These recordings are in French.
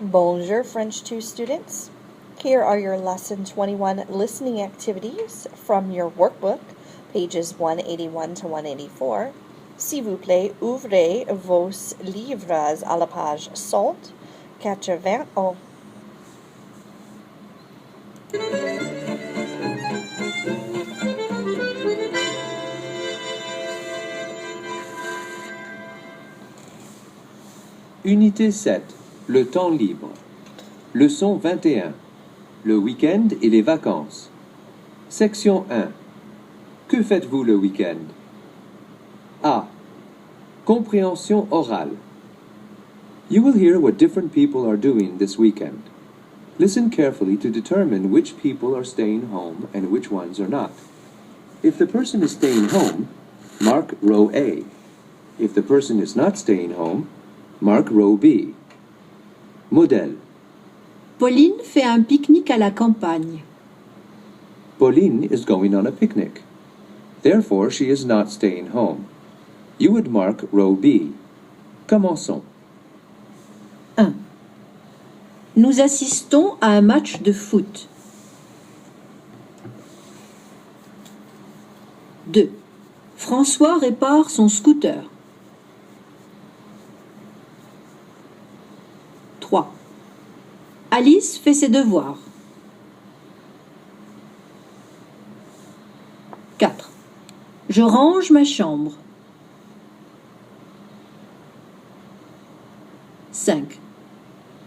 Bonjour, French 2 students. Here are your Lesson 21 listening activities from your workbook, pages 181 to 184. S'il vous plaît, ouvrez vos livres à la page 181. Unité 7. Le temps libre. Leçon 21. Le week-end et les vacances. Section 1. Que faites-vous le week-end? A. Compréhension orale. You will hear what different people are doing this weekend. Listen carefully to determine which people are staying home and which ones are not. If the person is staying home, mark row A. If the person is not staying home, mark row B. Modèle. Pauline fait un pique-nique à la campagne. Pauline is going on a picnic. Therefore, she is not staying home. You would mark row B. Commençons. 1. Nous assistons à un match de foot. 2. François répare son scooter. 3. Alice fait ses devoirs. 4. Je range ma chambre. 5.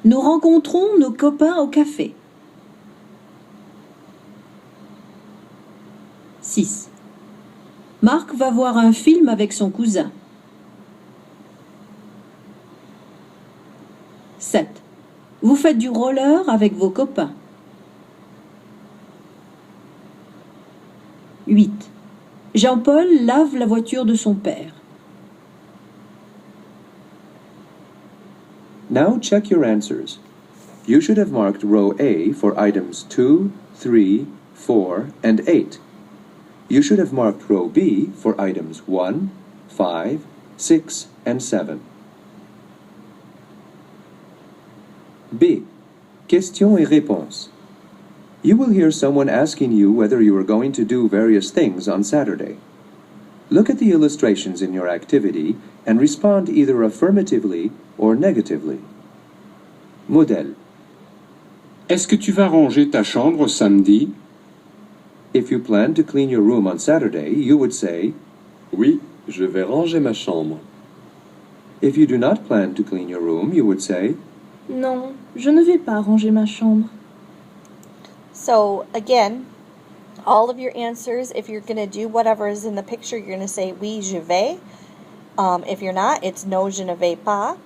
Nous rencontrons nos copains au café. 6. Marc va voir un film avec son cousin. 7. Vous faites du roller avec vos copains. 8. Jean-Paul lave la voiture de son père. Now check your answers. You should have marked row A for items 2, 3, 4, and 8. You should have marked row B for items 1, 5, 6, and 7. B. Questions et réponses. You will hear someone asking you whether you are going to do various things on Saturday. Look at the illustrations in your activity and respond either affirmatively or negatively. Modèle. Est-ce que tu vas ranger ta chambre samedi? If you plan to clean your room on Saturday, you would say, Oui, je vais ranger ma chambre. if you do not plan to clean your room, you would say, Non, je ne vais pas ranger ma chambre. So, again, all of your answers, if you're going to do whatever is in the picture, you're going to say oui, je vais. If you're not, it's non, je ne vais pas.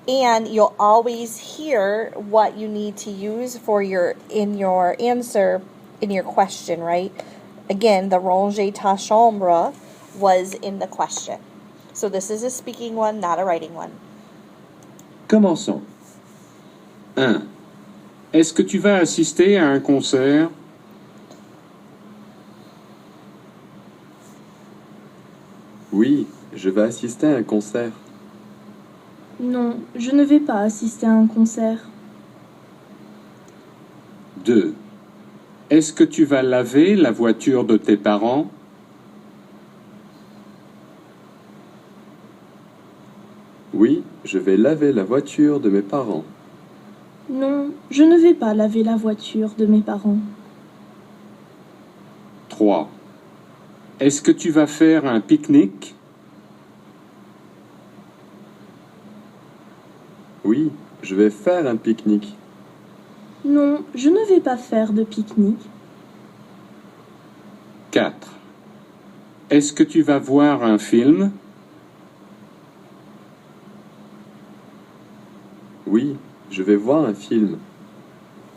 And you'll always hear what you need to use for your answer, in your question, right? Again, the ranger ta chambre was in the question. So this is a speaking one, not a writing one. Commençons. 1. Est-ce que tu vas assister à un concert? Oui, je vais assister à un concert. Non, je ne vais pas assister à un concert. 2. Est-ce que tu vas laver la voiture de tes parents? Oui, je vais laver la voiture de mes parents. Non, je ne vais pas laver la voiture de mes parents. 3. Est-ce que tu vas faire un pique-nique? Oui, je vais faire un pique-nique. Non, je ne vais pas faire de pique-nique. 4. Est-ce que tu vas voir un film? Oui, je vais voir un film.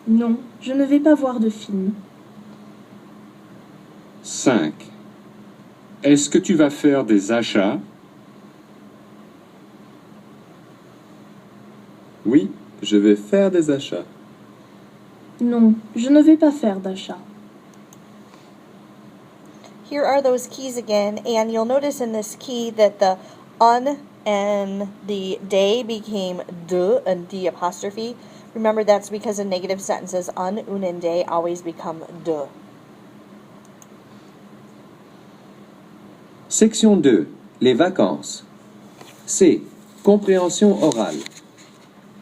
Non, je ne vais pas voir de film. 5. Est-ce que tu vas faire des achats? Oui, je vais faire des achats. Non, je ne vais pas faire d'achat. Here are those keys again, and you'll notice in this key that the un and the day became de and the apostrophe. Remember, that's because in negative sentences, un, un, and de always become de. Section 2. Les vacances. C. Compréhension orale.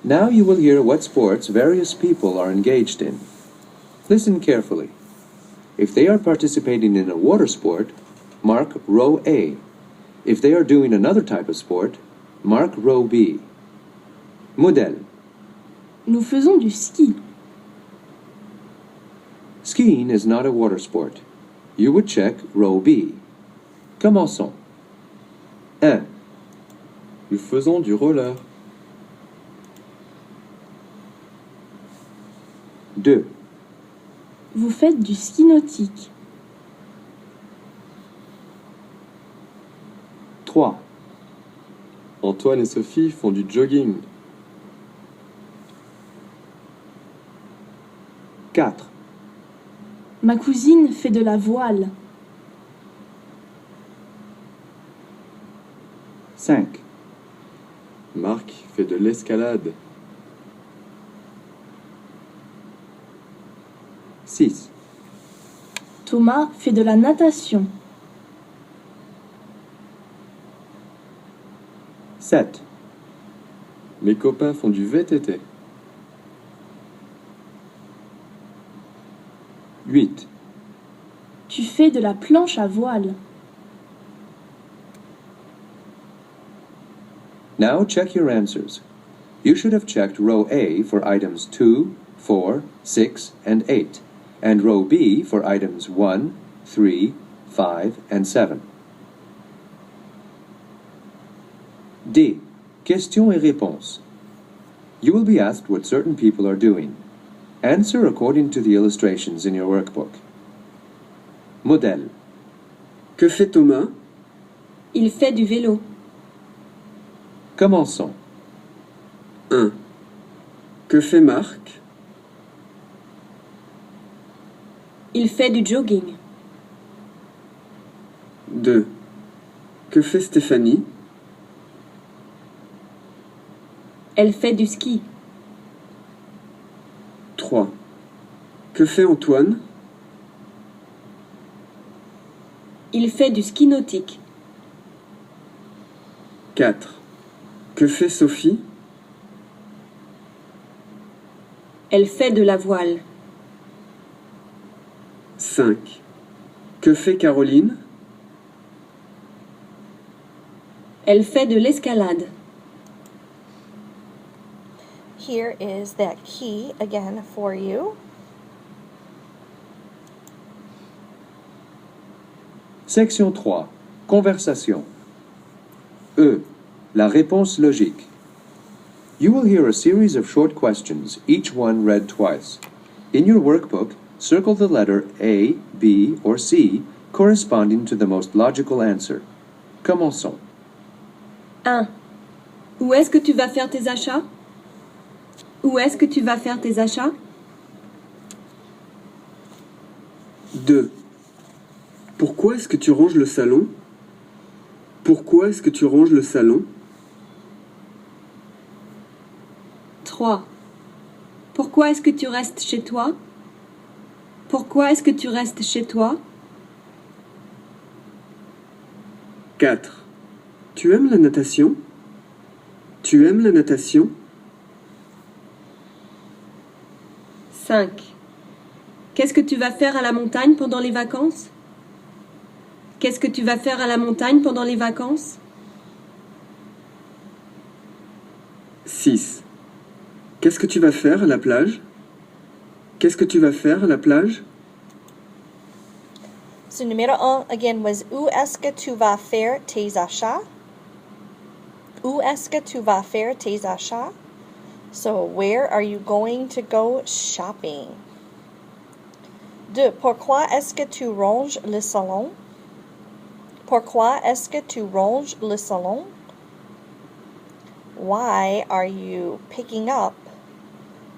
Now you will hear what sports various people are engaged in. Listen carefully. If they are participating in a water sport, mark row A. If they are doing another type of sport, mark row B. Modèle. Nous faisons du ski. Skiing is not a water sport. You would check row B. Commençons. 1, Nous faisons du roller. 2, Vous faites du ski nautique. 3, Antoine et Sophie font du jogging. 4, Ma cousine fait de la voile. 5, Marc fait de l'escalade. 6, Thomas fait de la natation. 7, Mes copains font du VTT. 8, Tu fais de la planche à voile. Now check your answers. You should have checked row A for items 2, 4, 6, and 8, and row B for items 1, 3, 5, and 7. D. Questions et réponses. You will be asked what certain people are doing. Answer according to the illustrations in your workbook. Modèle. Que fait Thomas? Il fait du vélo. Commençons. 1. Que fait Marc? Il fait du jogging. 2. Que fait Stéphanie? Elle fait du ski. 3. Que fait Antoine? Il fait du ski nautique. 4. Que fait Sophie? Elle fait de la voile. 5. Que fait Caroline? Elle fait de l'escalade. Here is that key again for you. Section 3. Conversation. E. La réponse logique. You will hear a series of short questions, each one read twice. In your workbook, circle the letter A, B, or C corresponding to the most logical answer. Commençons. 1. Où est-ce que tu vas faire tes achats? Où est-ce que tu vas faire tes achats? 2. Pourquoi est-ce que tu ranges le salon? Pourquoi est-ce que tu ranges le salon? 3. Pourquoi est-ce que tu restes chez toi? Pourquoi est-ce que tu restes chez toi? 4. Tu aimes la natation? Tu aimes la natation? 5. Qu'est-ce que tu vas faire à la montagne pendant les vacances? Qu'est-ce que tu vas faire à la montagne pendant les vacances? 6. Qu'est-ce que tu vas faire à la plage? Qu'est-ce que tu vas faire à la plage? So numéro 1 again was où est-ce que tu vas faire tes achats? Où est-ce que tu vas faire tes achats? So where are you going to go shopping? 2. Pourquoi est-ce que tu ranges le salon? Pourquoi est-ce que tu ranges le salon? Why are you picking up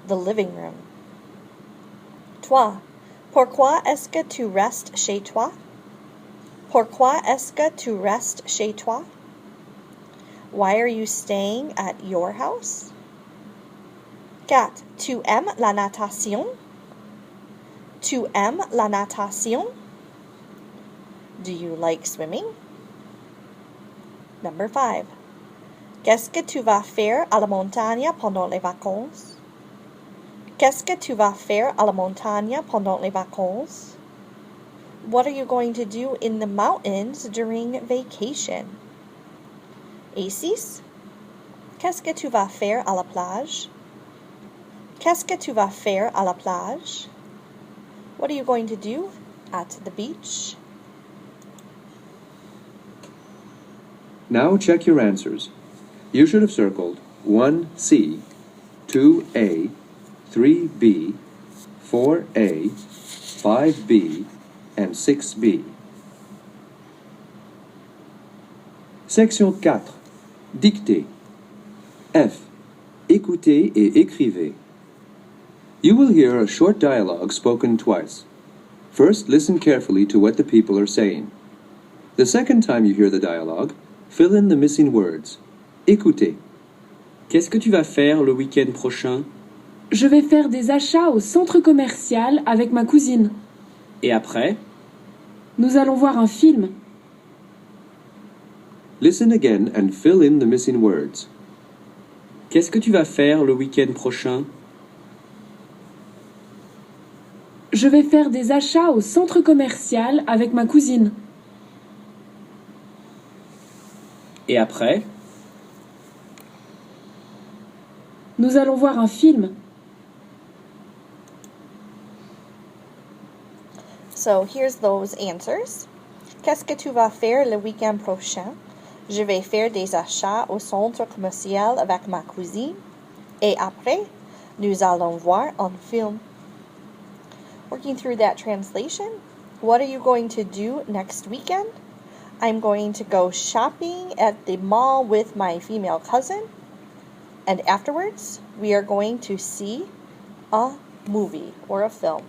the living room? 3. Pourquoi est-ce que tu restes chez toi? Pourquoi est-ce que tu restes chez toi? Why are you staying at your house? 4. Tu aimes la natation? Tu aimes la natation? Do you like swimming? Number 5. Qu'est-ce que tu vas faire à la montagne pendant les vacances? Qu'est-ce que tu vas faire à la montagne pendant les vacances? What are you going to do in the mountains during vacation? Et 6. Qu'est-ce que tu vas faire à la plage? Qu'est-ce que tu vas faire à la plage? What are you going to do at the beach? Now check your answers. You should have circled 1C, 2A, 3B, 4A, 5B, and 6B. Section 4. Dictée. F. Écoutez et écrivez. You will hear a short dialogue spoken twice. First, listen carefully to what the people are saying. The second time you hear the dialogue, fill in the missing words. Écoutez. Qu'est-ce que tu vas faire le week-end prochain? Je vais faire des achats au centre commercial avec ma cousine. Et après? Nous allons voir un film. Listen again and fill in the missing words. Qu'est-ce que tu vas faire le week-end prochain? Je vais faire des achats au centre commercial avec ma cousine. Et après? Nous allons voir un film. So here's those answers. Qu'est-ce que tu vas faire le week-end prochain? Je vais faire des achats au centre commercial avec ma cousine. Et après, nous allons voir un film. Working through that translation, what are you going to do next weekend? I'm going to go shopping at the mall with my female cousin. And afterwards, we are going to see a movie or a film.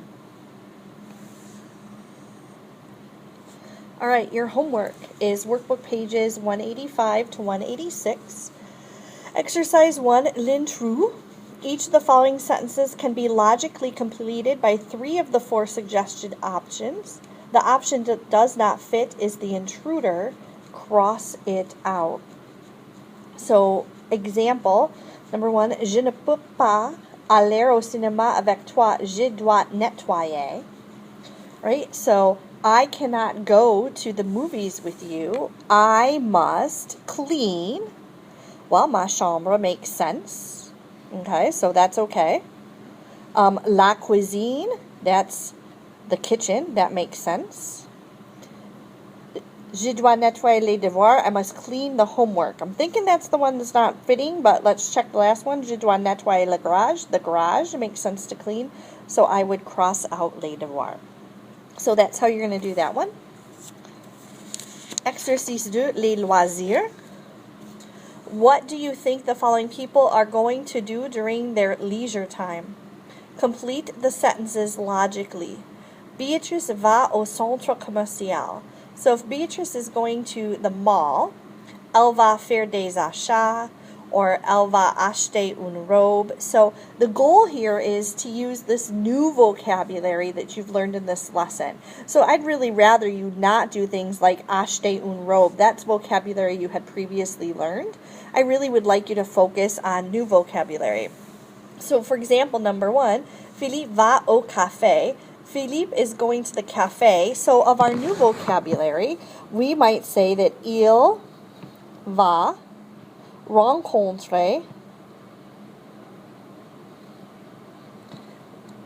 All right, your homework is workbook pages 185 to 186. Exercise 1, l'intro. Each of the following sentences can be logically completed by 3 of the 4 suggested options. The option that does not fit is the intruder. Cross it out. So, example, number 1, je ne peux pas aller au cinéma avec toi, je dois nettoyer. Right? So, I cannot go to the movies with you. I must clean. Well, ma chambre makes sense. Okay, so that's okay. La cuisine, that's the kitchen. That makes sense. Je dois nettoyer les devoirs. I must clean the homework. I'm thinking that's the one that's not fitting, but let's check the last one. Je dois nettoyer le garage. The garage makes sense to clean, so I would cross out les devoirs. So that's how you're going to do that one. Exercice 2, les loisirs. What do you think the following people are going to do during their leisure time? Complete the sentences logically. Beatrice va au centre commercial. So if Beatrice is going to the mall, elle va faire des achats, or elle va acheter une robe. So the goal here is to use this new vocabulary that you've learned in this lesson. So I'd really rather you not do things like acheter une robe. That's vocabulary you had previously learned. I really would like you to focus on new vocabulary. So for example, number 1, Philippe va au café. Philippe is going to the cafe. So of our new vocabulary, we might say that il va rencontrer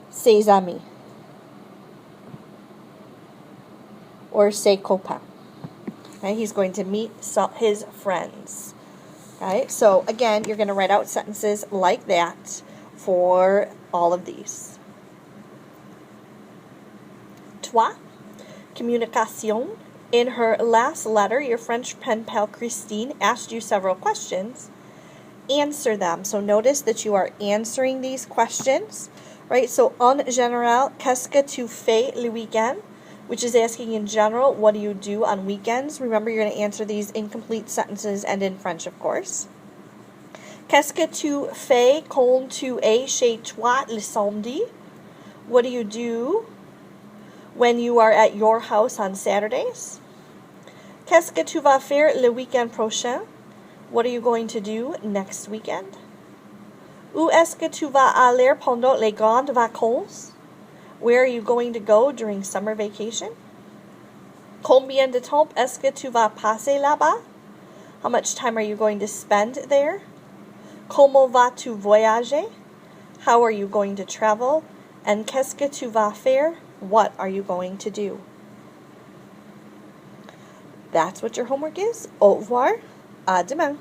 ses amis or ses copains. Okay, he's going to meet his friends. Okay, so again, you're going to write out sentences like that for all of these. Toi, communication. In her last letter, your French pen pal Christine asked you several questions. Answer them. So notice that you are answering these questions, right? So, en général, qu'est-ce que tu fais le week-end? Which is asking in general, what do you do on weekends? Remember, you're going to answer these in complete sentences and in French, of course. Qu'est-ce que tu fais quand tu es chez toi le samedi? What do you do when you are at your house on Saturdays? Qu'est-ce que tu vas faire le week-end prochain? What are you going to do next weekend? Où est-ce que tu vas aller pendant les grandes vacances? Where are you going to go during summer vacation? Combien de temps est-ce que tu vas passer là-bas? How much time are you going to spend there? Comment vas-tu voyager? How are you going to travel? And qu'est-ce que tu vas faire? What are you going to do? That's what your homework is. Au revoir. À demain.